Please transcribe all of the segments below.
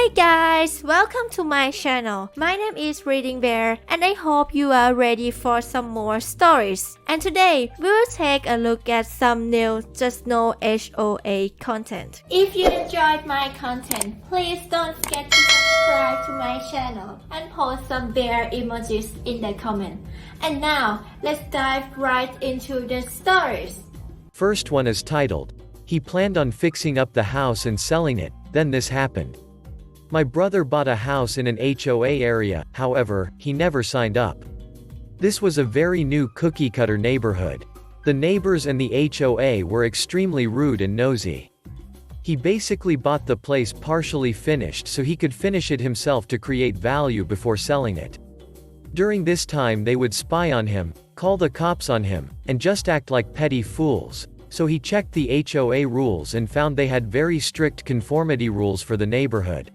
Hey guys, welcome to my channel. My name is ReadingBear and I hope you are ready for some more stories. And today, we will take a look at some new Just No HOA content. If you enjoyed my content, please don't forget to subscribe to my channel and post some bear emojis in the comment. And now, let's dive right into the stories. First one is titled, "He planned on fixing up the house and selling it, then this happened." My brother bought a house in an HOA area, however, he never signed up. This was a very new cookie-cutter neighborhood. The neighbors and the HOA were extremely rude and nosy. He basically bought the place partially finished so he could finish it himself to create value before selling it. During this time they would spy on him, call the cops on him, and just act like petty fools, so he checked the HOA rules and found they had very strict conformity rules for the neighborhood.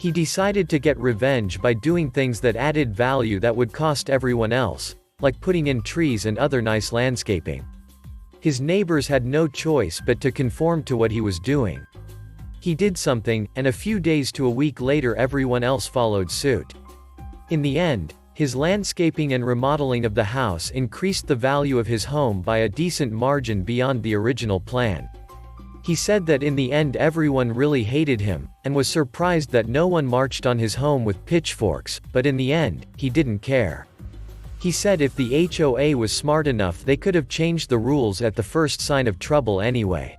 He decided to get revenge by doing things that added value that would cost everyone else, like putting in trees and other nice landscaping. His neighbors had no choice but to conform to what he was doing. He did something, and a few days to a week later everyone else followed suit. In the end, his landscaping and remodeling of the house increased the value of his home by a decent margin beyond the original plan. He said that in the end everyone really hated him, and was surprised that no one marched on his home with pitchforks, but in the end, he didn't care. He said if the HOA was smart enough they could have changed the rules at the first sign of trouble anyway.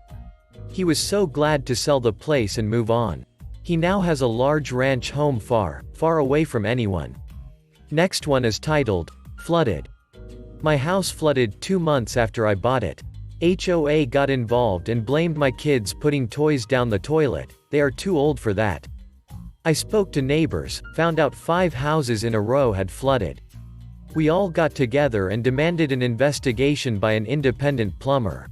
He was so glad to sell the place and move on. He now has a large ranch home far, far away from anyone. Next one is titled, "Flooded." My house flooded 2 months after I bought it. HOA got involved and blamed my kids putting toys down the toilet. They are too old for that. I spoke to neighbors, found out 5 houses in a row had flooded. We all got together and demanded an investigation by an independent plumber.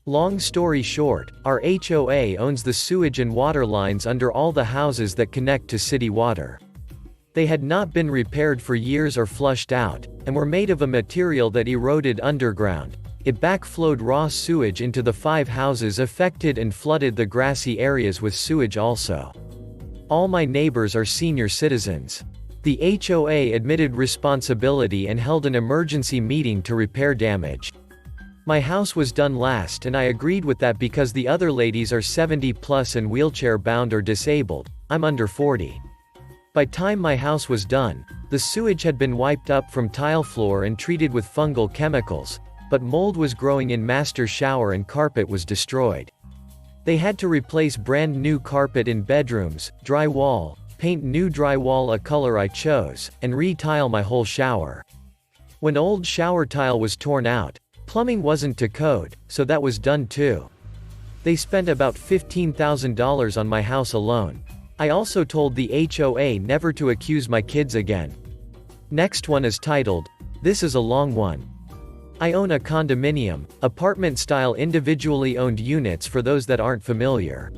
Long story short, our HOA owns the sewage and water lines under all the houses that connect to city water. They had not been repaired for years or flushed out, and were made of a material that eroded underground. It backflowed raw sewage into the 5 houses affected and flooded the grassy areas with sewage also. All my neighbors are senior citizens. The HOA admitted responsibility and held an emergency meeting to repair damage. My house was done last and I agreed with that because the other ladies are 70 plus and wheelchair bound or disabled. I'm under 40. By time my house was done, the sewage had been wiped up from tile floor and treated with fungal chemicals, but mold was growing in master shower and carpet was destroyed. They had to replace brand new carpet in bedrooms, drywall, paint new drywall a color I chose, and re-tile my whole shower. When old shower tile was torn out, plumbing wasn't to code, so that was done too. They spent about $15,000 on my house alone. I also told the HOA never to accuse my kids again. Next one is titled, "This is a long one." I own a condominium, apartment-style individually owned units for those that aren't familiar.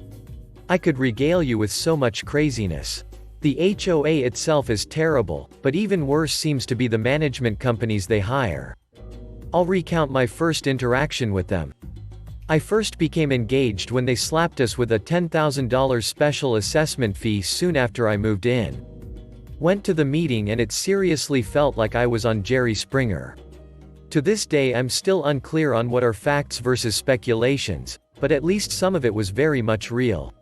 I could regale you with so much craziness. The HOA itself is terrible, but even worse seems to be the management companies they hire. I'll recount my first interaction with them. I first became engaged when they slapped us with a $10,000 special assessment fee soon after I moved in. Went to the meeting and it seriously felt like I was on Jerry Springer. To this day I'm still unclear on what are facts versus speculations, but at least some of it was very much real.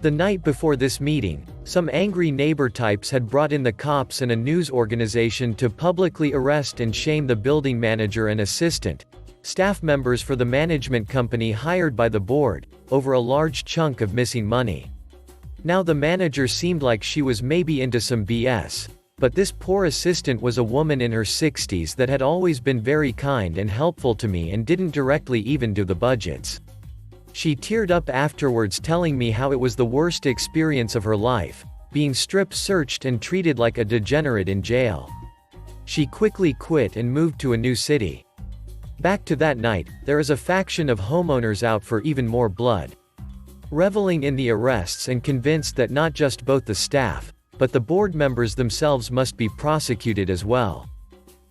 The night before this meeting, some angry neighbor types had brought in the cops and a news organization to publicly arrest and shame the building manager and assistant, staff members for the management company hired by the board, over a large chunk of missing money. Now the manager seemed like she was maybe into some BS. But this poor assistant was a woman in her 60s that had always been very kind and helpful to me and didn't directly even do the budgets. She teared up afterwards telling me how it was the worst experience of her life, being strip searched and treated like a degenerate in jail. She quickly quit and moved to a new city. Back to that night, there is a faction of homeowners out for even more blood. Reveling in the arrests and convinced that not just both the staff, but the board members themselves must be prosecuted as well.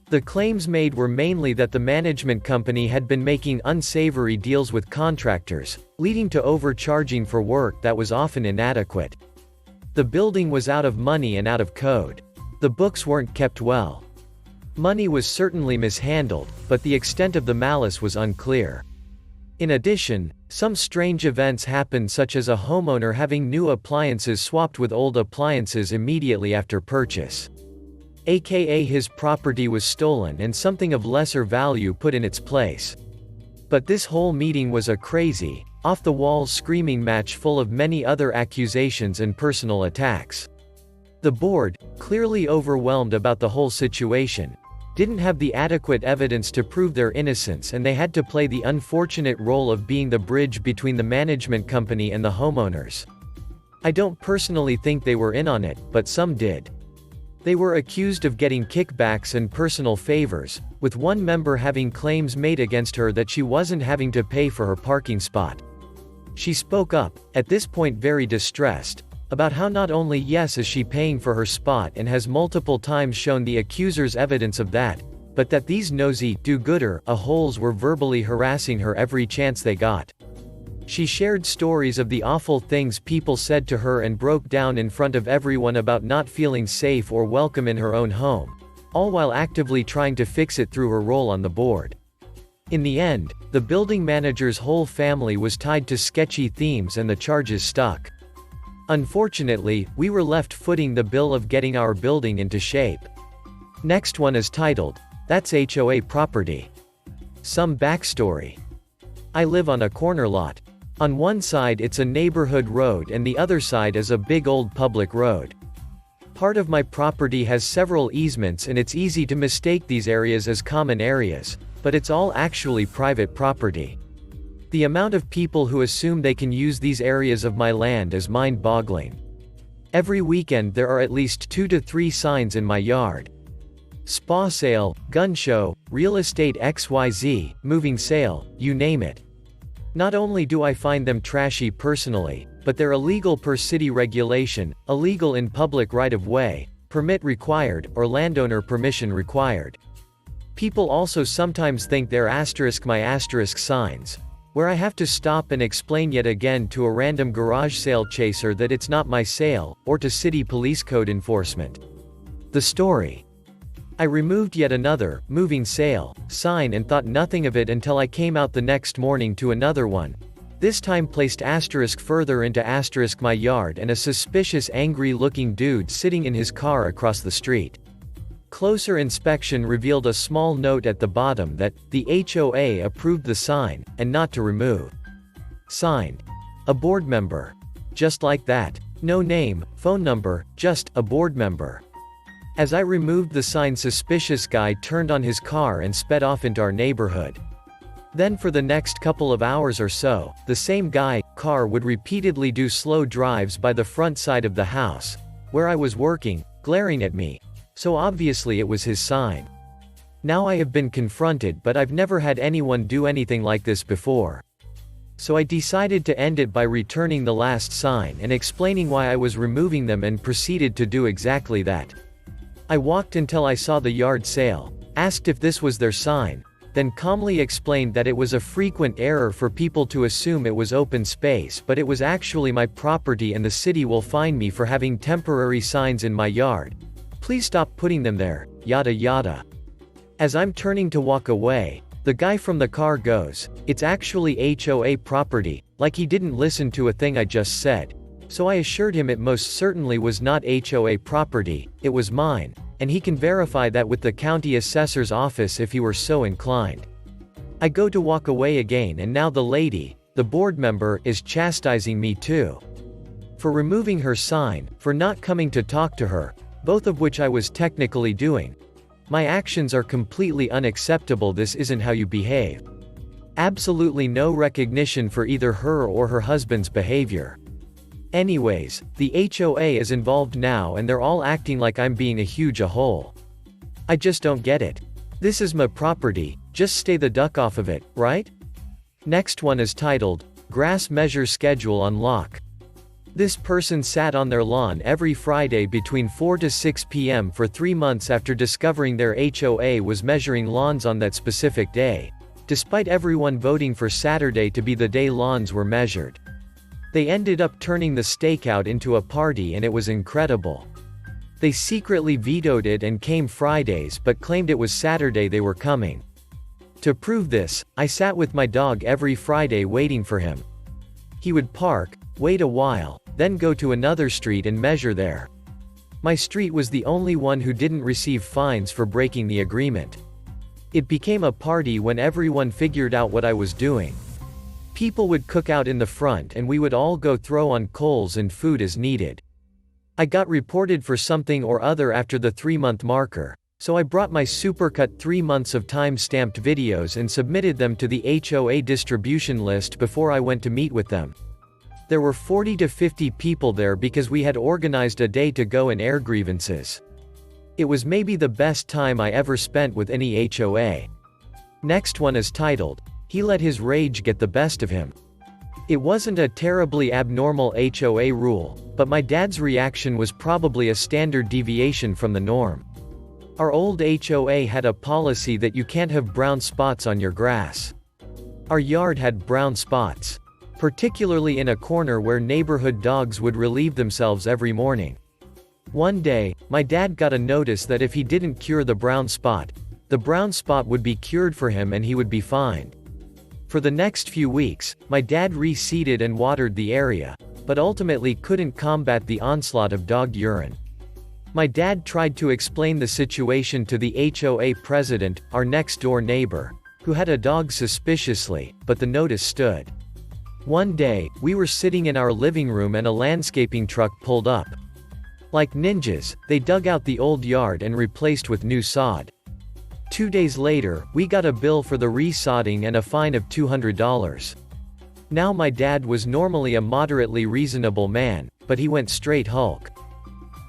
The claims made were mainly that the management company had been making unsavory deals with contractors, leading to overcharging for work that was often inadequate. The building was out of money and out of code. The books weren't kept well. Money was certainly mishandled, but the extent of the malice was unclear. In addition, some strange events happened, such as a homeowner having new appliances swapped with old appliances immediately after purchase. AKA his property was stolen and something of lesser value put in its place. But this whole meeting was a crazy, off-the-wall screaming match full of many other accusations and personal attacks. The board, clearly overwhelmed about the whole situation, didn't have the adequate evidence to prove their innocence, and they had to play the unfortunate role of being the bridge between the management company and the homeowners. I don't personally think they were in on it, but some did. They were accused of getting kickbacks and personal favors, with one member having claims made against her that she wasn't having to pay for her parking spot. She spoke up, at this point very distressed, about how not only yes is she paying for her spot and has multiple times shown the accusers evidence of that, but that these nosy, do-gooder, a-holes were verbally harassing her every chance they got. She shared stories of the awful things people said to her and broke down in front of everyone about not feeling safe or welcome in her own home, all while actively trying to fix it through her role on the board. In the end, the building manager's whole family was tied to sketchy themes and the charges stuck. Unfortunately, we were left footing the bill of getting our building into shape. Next one is titled, "That's HOA Property." Some backstory. I live on a corner lot. On one side it's a neighborhood road and the other side is a big old public road. Part of my property has several easements and it's easy to mistake these areas as common areas, but it's all actually private property. The amount of people who assume they can use these areas of my land is mind-boggling. Every weekend there are at least 2 to 3 signs in my yard. Spa sale, gun show, real estate XYZ, moving sale, you name it. Not only do I find them trashy personally, but they're illegal per city regulation, illegal in public right-of-way, permit required, or landowner permission required. People also sometimes think they're *my* signs, where I have to stop and explain yet again to a random garage sale chaser that it's not my sale, or to city police code enforcement. The story. I removed yet another, moving sale, sign and thought nothing of it until I came out the next morning to another one, this time placed further into my yard and a suspicious angry-looking dude sitting in his car across the street. Closer inspection revealed a small note at the bottom that, the HOA approved the sign, and not to remove. Signed. A board member. Just like that. No name, phone number, just, a board member. As I removed the sign, suspicious guy turned on his car and sped off into our neighborhood. Then for the next couple of hours or so, the same car would repeatedly do slow drives by the front side of the house, where I was working, glaring at me. So obviously it was his sign. Now I have been confronted, but I've never had anyone do anything like this before. So I decided to end it by returning the last sign and explaining why I was removing them, and proceeded to do exactly that. I walked until I saw the yard sale, asked if this was their sign, then calmly explained that it was a frequent error for people to assume it was open space, but it was actually my property and the city will fine me for having temporary signs in my yard. Please stop putting them there, yada yada. As I'm turning to walk away, the guy from the car goes, "It's actually HOA property," like he didn't listen to a thing I just said. So I assured him it most certainly was not HOA property, it was mine, and he can verify that with the county assessor's office if he were so inclined. I go to walk away again, and now the lady, the board member, is chastising me too. For removing her sign, for not coming to talk to her, both of which I was technically doing. My actions are completely unacceptable. This isn't how you behave. Absolutely no recognition for either her or her husband's behavior. Anyways, the HOA is involved now and they're all acting like I'm being a huge a-hole. I just don't get it. This is my property, just stay the duck off of it, right? Next one is titled, "Grass Measure Schedule on Lock." This person sat on their lawn every Friday between 4 to 6 p.m. for 3 months after discovering their HOA was measuring lawns on that specific day, despite everyone voting for Saturday to be the day lawns were measured. They ended up turning the stakeout into a party and it was incredible. They secretly vetoed it and came Fridays but claimed it was Saturday they were coming. To prove this, I sat with my dog every Friday waiting for him. He would park, wait a while, then go to another street and measure there. My street was the only one who didn't receive fines for breaking the agreement. It became a party when everyone figured out what I was doing. People would cook out in the front and we would all go throw on coals and food as needed. I got reported for something or other after the 3-month marker, so I brought my supercut 3 months of time-stamped videos and submitted them to the HOA distribution list before I went to meet with them. There were 40 to 50 people there because we had organized a day to go and air grievances. It was maybe the best time I ever spent with any HOA. Next one is titled, "He Let His Rage Get the Best of Him." It wasn't a terribly abnormal HOA rule, but my dad's reaction was probably a standard deviation from the norm. Our old HOA had a policy that you can't have brown spots on your grass. Our yard had brown spots, particularly in a corner where neighborhood dogs would relieve themselves every morning. One day, my dad got a notice that if he didn't cure the brown spot would be cured for him and he would be fined. For the next few weeks, my dad reseeded and watered the area, but ultimately couldn't combat the onslaught of dog urine. My dad tried to explain the situation to the HOA president, our next-door neighbor, who had a dog suspiciously, but the notice stood. One day, we were sitting in our living room and a landscaping truck pulled up. Like ninjas, they dug out the old yard and replaced with new sod. 2 days later, we got a bill for the resodding and a fine of $200. Now my dad was normally a moderately reasonable man, but he went straight Hulk.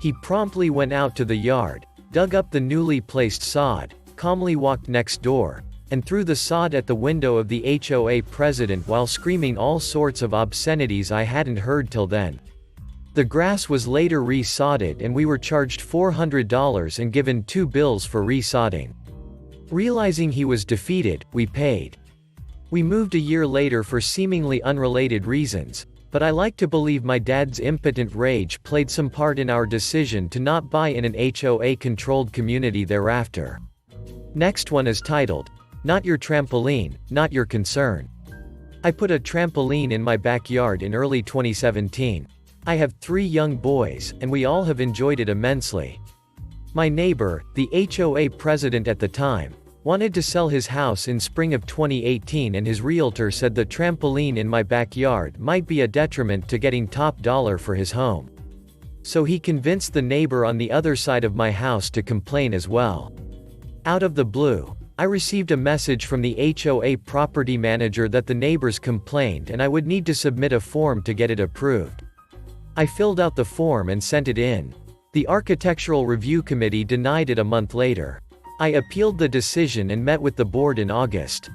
He promptly went out to the yard, dug up the newly placed sod, calmly walked next door, and threw the sod at the window of the HOA president while screaming all sorts of obscenities I hadn't heard till then. The grass was later resodded and we were charged $400 and given 2 bills for resodding. Realizing he was defeated, we paid. We moved a year later for seemingly unrelated reasons, but I like to believe my dad's impotent rage played some part in our decision to not buy in an HOA-controlled community thereafter. Next one is titled, "Not Your Trampoline, Not Your Concern." I put a trampoline in my backyard in early 2017. I have 3 young boys, and we all have enjoyed it immensely. My neighbor, the HOA president at the time, wanted to sell his house in spring of 2018 and his realtor said the trampoline in my backyard might be a detriment to getting top dollar for his home. So he convinced the neighbor on the other side of my house to complain as well. Out of the blue, I received a message from the HOA property manager that the neighbors complained and I would need to submit a form to get it approved. I filled out the form and sent it in. The Architectural Review Committee denied it a month later. I appealed the decision and met with the board in August.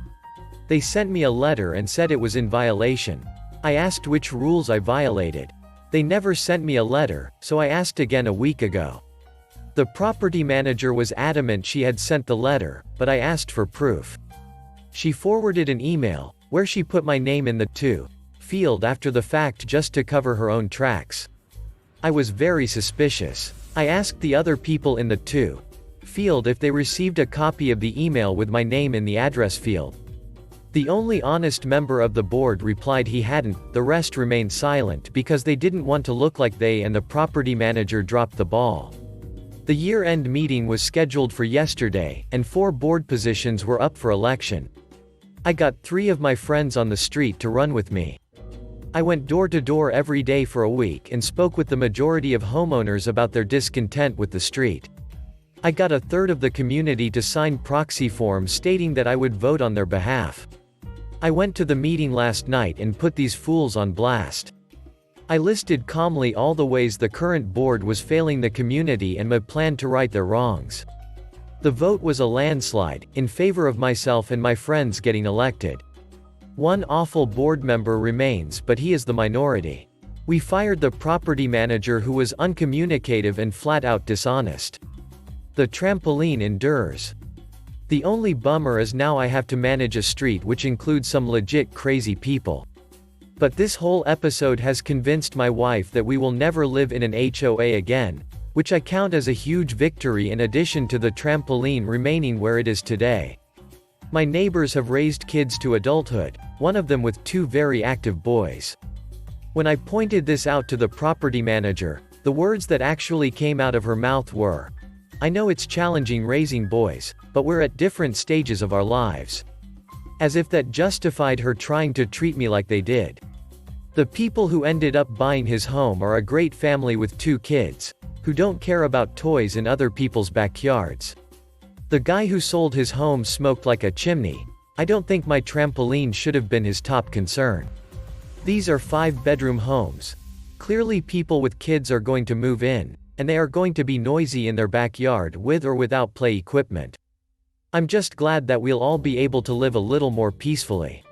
They sent me a letter and said it was in violation. I asked which rules I violated. They never sent me a letter, so I asked again a week ago. The property manager was adamant she had sent the letter, but I asked for proof. She forwarded an email, where she put my name in the "to" field after the fact just to cover her own tracks. I was very suspicious. I asked the other people in the "to" field if they received a copy of the email with my name in the address field. The only honest member of the board replied he hadn't, the rest remained silent because they didn't want to look like they and the property manager dropped the ball. The year-end meeting was scheduled for yesterday, and 4 board positions were up for election. I got 3 of my friends on the street to run with me. I went door to door every day for a week and spoke with the majority of homeowners about their discontent with the street. I got a third of the community to sign proxy forms stating that I would vote on their behalf. I went to the meeting last night and put these fools on blast. I listed calmly all the ways the current board was failing the community and my plan to right their wrongs. The vote was a landslide, in favor of myself and my friends getting elected. One awful board member remains, but he is the minority. We fired the property manager who was uncommunicative and flat-out dishonest. The trampoline endures. The only bummer is now I have to manage a street which includes some legit crazy people. But this whole episode has convinced my wife that we will never live in an HOA again, which I count as a huge victory in addition to the trampoline remaining where it is today. My neighbors have raised kids to adulthood, one of them with 2 very active boys. When I pointed this out to the property manager, the words that actually came out of her mouth were, "I know it's challenging raising boys, but we're at different stages of our lives." As if that justified her trying to treat me like they did. The people who ended up buying his home are a great family with 2 kids, who don't care about toys in other people's backyards. The guy who sold his home smoked like a chimney. I don't think my trampoline should have been his top concern. These are 5-bedroom homes. Clearly people with kids are going to move in, and they are going to be noisy in their backyard with or without play equipment. I'm just glad that we'll all be able to live a little more peacefully.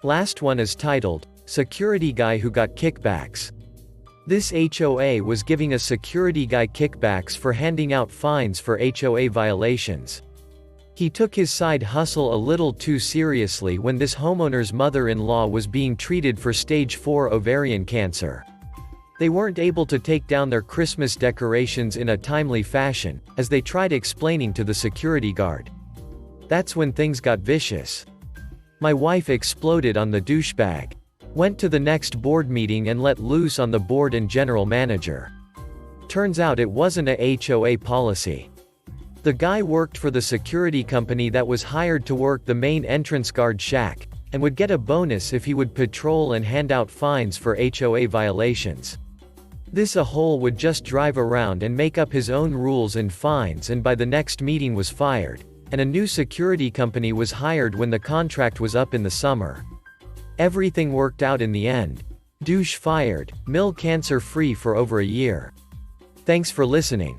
Last one is titled, Security Guy Who Got Kickbacks. This HOA was giving a security guy kickbacks for handing out fines for HOA violations. He took his side hustle a little too seriously when this homeowner's mother-in-law was being treated for stage 4 ovarian cancer. They weren't able to take down their Christmas decorations in a timely fashion, as they tried explaining to the security guard. That's when things got vicious. My wife exploded on the douchebag. Went to the next board meeting and let loose on the board and general manager. Turns out it wasn't a HOA policy. The guy worked for the security company that was hired to work the main entrance guard shack, and would get a bonus if he would patrol and hand out fines for HOA violations. This a hole would just drive around and make up his own rules and fines, and by the next meeting was fired, and a new security company was hired when the contract was up in the summer. Everything worked out in the end. Douche fired, mill cancer-free for over a year. Thanks for listening.